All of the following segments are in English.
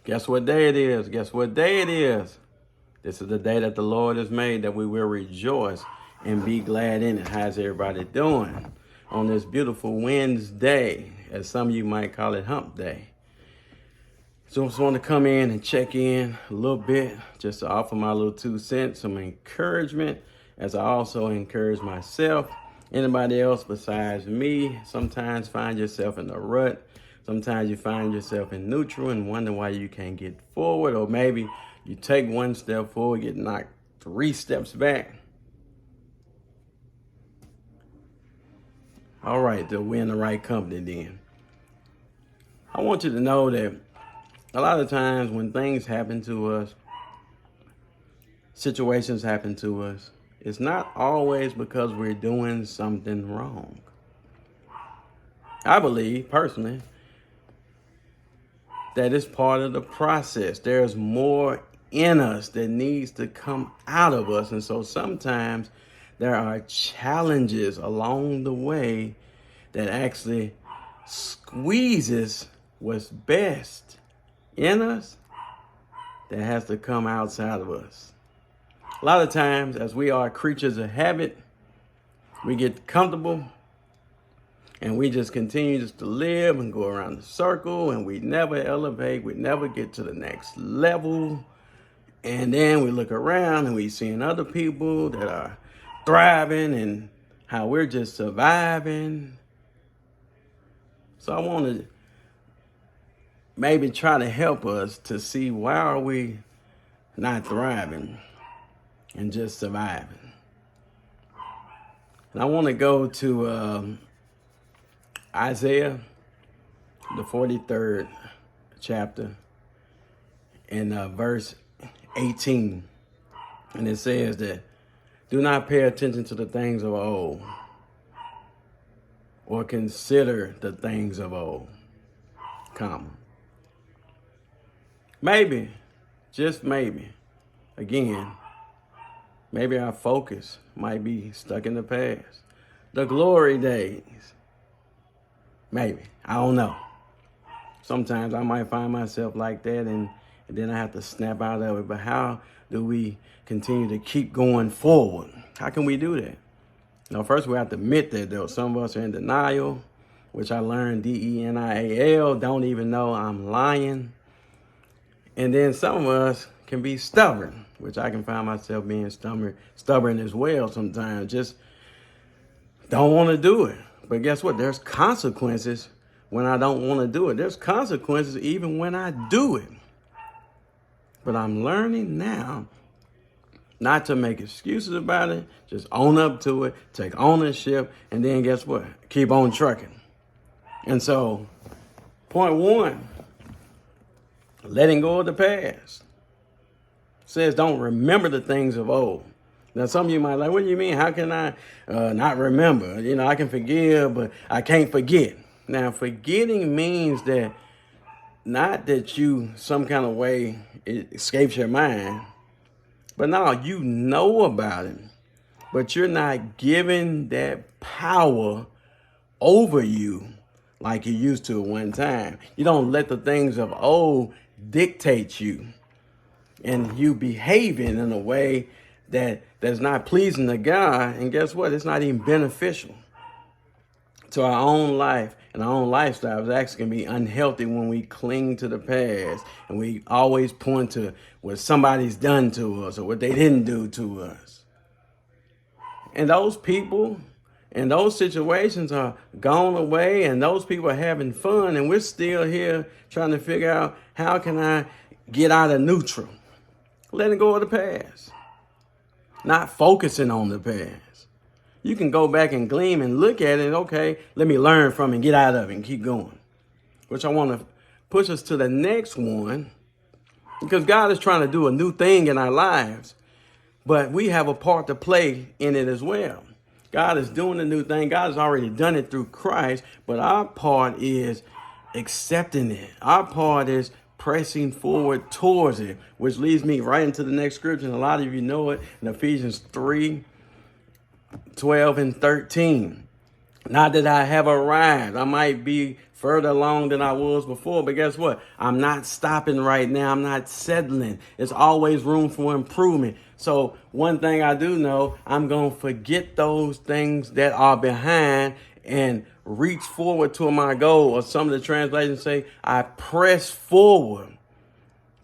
Guess what day it is? Guess what day it is? This is the day that the Lord has made, that we will rejoice and be glad in it. How's everybody doing on this beautiful Wednesday, as some of you might call it hump day? So I just want to come in and check in a little bit, just to offer my little 2 cents, some encouragement, as I also encourage myself. Anybody else besides me sometimes find yourself in a rut. Sometimes you find yourself in neutral and wonder why you can't get forward, or maybe you take one step forward, get knocked 3 steps back. All right, then we're in the right company then. I want you to know that a lot of times when things happen to us, situations happen to us, it's not always because we're doing something wrong. I believe, personally, that it's part of the process. There's more in us that needs to come out of us. And so sometimes there are challenges along the way that actually squeezes what's best in us that has to come outside of us. A lot of times, as we are creatures of habit, we get comfortable and we just continue just to live and go around the circle, and we never elevate, we never get to the next level. And then we look around and we seeing other people that are thriving and how we're just surviving. So I want to maybe try to help us to see, why are we not thriving and just surviving? And I want to go to Isaiah, the 43rd chapter, and verse 18. And it says that, do not pay attention to the things of old, or consider the things of old, comma. Maybe, just maybe, again, maybe our focus might be stuck in the past. The glory days. Maybe. I don't know. Sometimes I might find myself like that, and then I have to snap out of it. But how do we continue to keep going forward? How can we do that? Now, first we have to admit that some of us are in denial, which I learned, DENIAL, don't even know I'm lying. And then some of us can be stubborn, which I can find myself being stubborn as well sometimes. Just don't want to do it. But guess what? There's consequences when I don't want to do it. There's consequences even when I do it. But I'm learning now not to make excuses about it. Just own up to it, take ownership, and then guess what? Keep on trucking. And so, point one, letting go of the past. Says don't remember the things of old. Now, some of you might like, what do you mean? How can I not remember? I can forgive, but I can't forget. Now, forgetting means that not that you some kind of way it escapes your mind, but no, you know about it, but you're not giving that power over you like you used to at one time. You don't let the things of old dictate you, and you behaving in a way that's not pleasing to God. And guess what? It's not even beneficial to our own life and our own lifestyle. It's actually going to be unhealthy when we cling to the past and we always point to what somebody's done to us or what they didn't do to us. And those people and those situations are gone away, and those people are having fun, and we're still here trying to figure out, how can I get out of neutral? Letting go of the past. Not focusing on the past. You can go back and gleam and look at it. Okay, let me learn from it and get out of it and keep going. Which I want to push us to the next one, because God is trying to do a new thing in our lives, but we have a part to play in it as well. God is doing a new thing. God has already done it through Christ, but our part is accepting it. Our part is pressing forward towards it, which leads me right into the next scripture. And a lot of you know it, in Ephesians 3:12 and 13. Not that I have arrived. I might be further along than I was before. But guess what? I'm not stopping right now. I'm not settling. There's always room for improvement. So one thing I do know, I'm going to forget those things that are behind and reach forward to my goal. Or some of the translations say, I press forward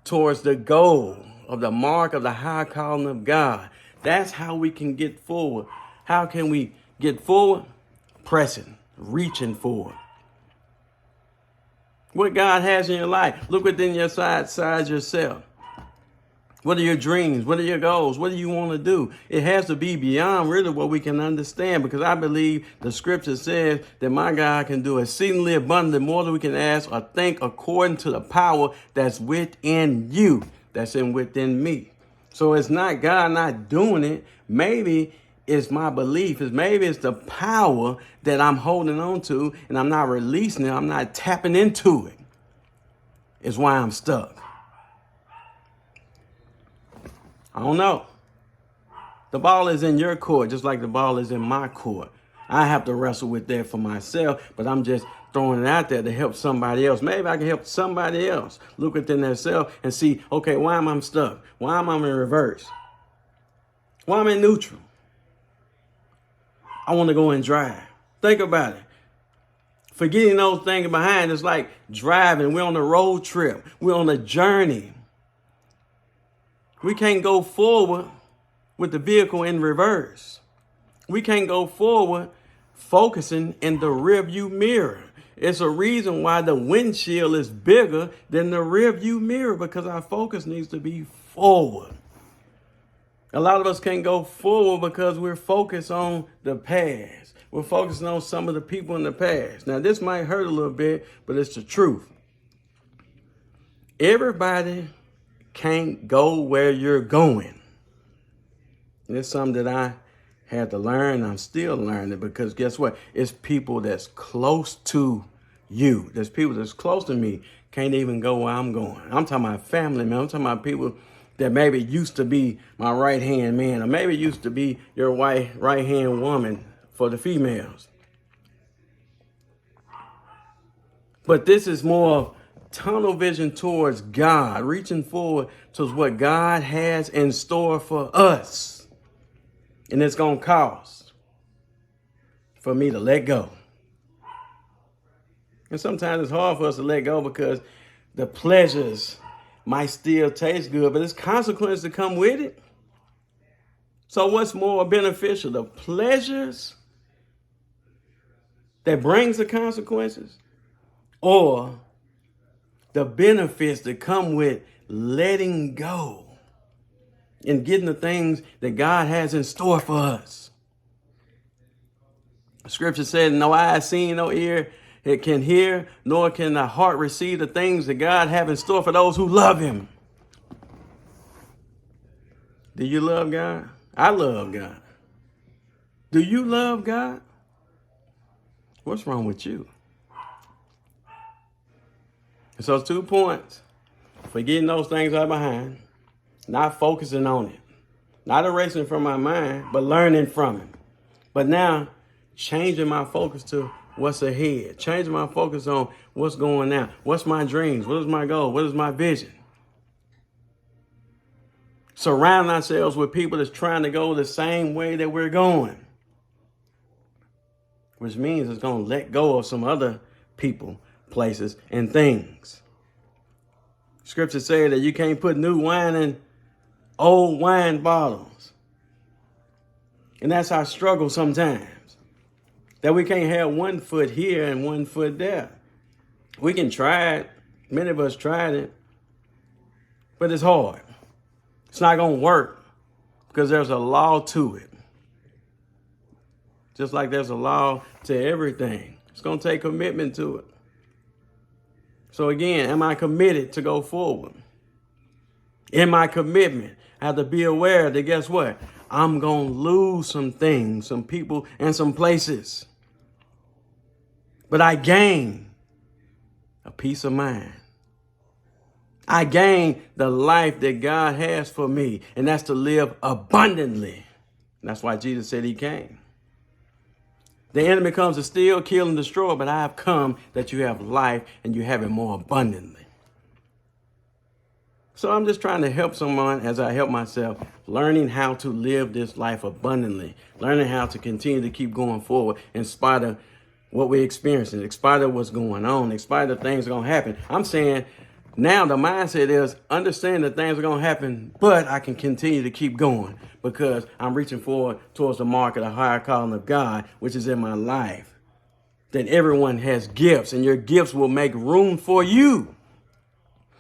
towards the goal of the mark of the high calling of God. That's how we can get forward. How can we get forward? Pressing, reaching forward. What God has in your life. Look within your size yourself. What are your dreams? What are your goals? What do you want to do? It has to be beyond really what we can understand, because I believe the scripture says that my God can do exceedingly abundantly more than we can ask or think, according to the power that's within you, that's within me. So it's not God not doing it. Maybe it's my belief. Maybe it's the power that I'm holding on to and I'm not releasing it. I'm not tapping into it. It's why I'm stuck. I don't know. The ball is in your court, just like the ball is in my court. I have to wrestle with that for myself, but I'm just throwing it out there to help somebody else. Maybe I can help somebody else look within themselves and see, okay, why am I stuck? Why am I in reverse? Why am I in neutral? I want to go and drive. Think about it. Forgetting those things behind is like driving. We're on a road trip. We're on a journey. We can't go forward with the vehicle in reverse. We can't go forward focusing in the rearview mirror. It's a reason why the windshield is bigger than the rearview mirror, because our focus needs to be forward. A lot of us can't go forward because we're focused on the past. We're focusing on some of the people in the past. Now, this might hurt a little bit, but it's the truth. Everybody can't go where you're going. And it's something that I had to learn. I'm still learning, because guess what? It's people that's close to you. There's people that's close to me can't even go where I'm going. I'm talking about family, man. I'm talking about people that maybe used to be my right-hand man, or maybe used to be your right-hand woman for the females. But this is more tunnel vision towards God, reaching forward to what God has in store for us. And it's going to cost for me to let go. And sometimes it's hard for us to let go because the pleasures might still taste good, but there's consequences that come with it. So what's more beneficial, the pleasures that brings the consequences, or the benefits that come with letting go and getting the things that God has in store for us? Scripture said, no eye seen, no ear it can hear, nor can the heart receive the things that God have in store for those who love him. Do you love God? I love God. Do you love God? What's wrong with you? So 2 points. Forgetting those things are behind, not focusing on it, not erasing from my mind, but learning from it. But now changing my focus to what's ahead, changing my focus on what's going on. What's my dreams? What is my goal? What is my vision? Surround ourselves with people that's trying to go the same way that we're going, which means it's going to let go of some other people, places, and things. Scripture says that you can't put new wine in old wine bottles. And that's our struggle sometimes. That we can't have one foot here and one foot there. We can try it. Many of us tried it. But it's hard. It's not going to work because there's a law to it. Just like there's a law to everything. It's going to take commitment to it. So again, am I committed to go forward? In my commitment, I have to be aware that guess what? I'm going to lose some things, some people, and some places. But I gain a peace of mind. I gain the life that God has for me, and that's to live abundantly. And that's why Jesus said he came. The enemy comes to steal, kill, and destroy, but I have come that you have life and you have it more abundantly. So I'm just trying to help someone as I help myself, learning how to live this life abundantly, learning how to continue to keep going forward in spite of what we're experiencing, in spite of what's going on, in spite of things going to happen. I'm saying now the mindset is understand that things are going to happen, but I can continue to keep going because I'm reaching forward towards the mark of the higher calling of God, which is in my life. That everyone has gifts and your gifts will make room for you.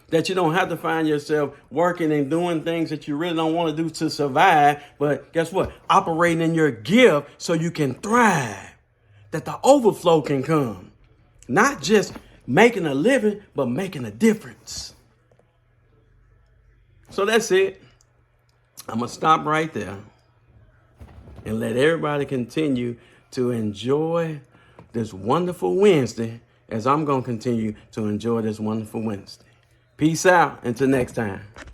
That you don't have to find yourself working and doing things that you really don't want to do to survive. But guess what? Operating in your gift so you can thrive. That the overflow can come. Not just making a living, but making a difference. So that's it. I'm going to stop right there and let everybody continue to enjoy this wonderful Wednesday as I'm going to continue to enjoy this wonderful Wednesday. Peace out until next time.